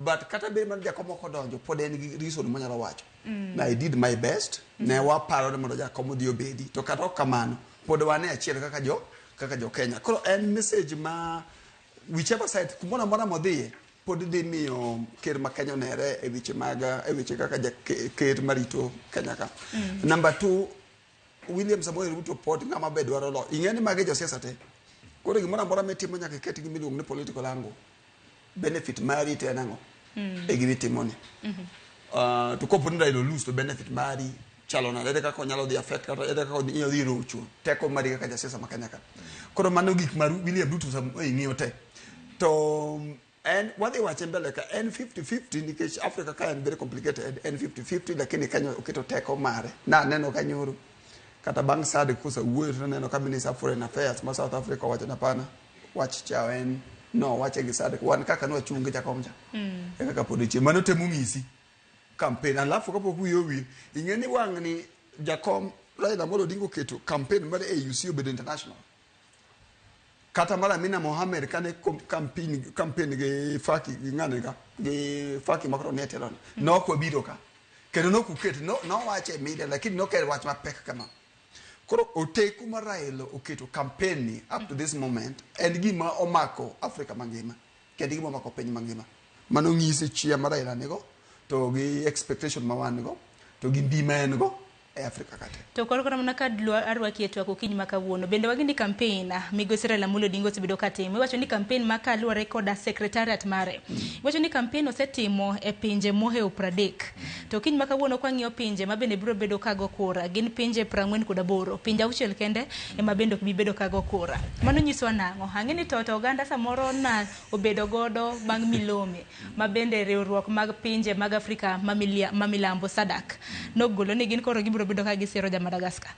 but kata be man jakom ok odonjo pod en gi reason manyalo wacho na I did my best ne waparo mondo jakom odhi obedi to kata ok kamano pod wan e achiel kaka jo Kenya koro en message ma whichever side kumona mona modhiye pod dhi miyo ker ma Kenya nere e weche kaka ker marito Kenya ka number 2 William Samoei Ruto pod ngama be dwaro lo ing'eni mage josiasa te koro gimoro amora mitimo nyaka ket gimiluongo ni political angle benefit mari te nango e gimi timoni to kopo ni Raila lose to benefit mari chalo na ede kaka nyalo dhi affect kata ede kaka nyalo dhi rocho teko mari kaka josiasa ma Kenya ka koro mano gik maru William Ruto ng'iyo te to and what they wache mbele ka n 50-50 nikech Africa ka en very complicated n 50-50 lakini Kenya okito teko mare na neno kanyoro kata bang sade kusa wuoyo to neno ka Minister of Foreign Affairs ma South Africa wacho na pana wach chao en no wache gi sade wan kaka no chunge jakomja e kaka podiche mano temo ngisi campaign alafu kapo kuyo wi ingeni wang ni jakom Raila Amolo Odinga keto campaign mare AUC obedo international kata mara Amina Mohamed kane campaign ge Faki ngane ga ge Faki Macron netelon no ko biro ka kendo no kuket no wache media lakini no ker wach mapek kama koro oteku mar Raila oketo campaign ni up to this moment en gima omako Africa mangima kendo gima omako piny mangima mano ngise chia mar Raila nego to gi expectation ma wan go to gi ndima en go e Africa kate to koro mana kadlo arwaki etu akokiny makawuono bende wagindi campaign migosi Raila Amolo Odinga osebedo katimo iwacho ni campaign makaluore koda secretariat mare iwacho ni campaign osetimo e pinje moheo 30 to kiny makawuono kwang'iyo pinje mabende biro bedo kago kura gin pinje 48 pinje auchiel kende ema bende ok bibedo kago kura mano nyiso nang'o ang'eni to oganda samoro na obedo godo bang' milome mabende riwruok mag pinje mag Afrika mamilambo SADC nogolo ni gin koro gibiro bedo ka gisiro ja Madagascar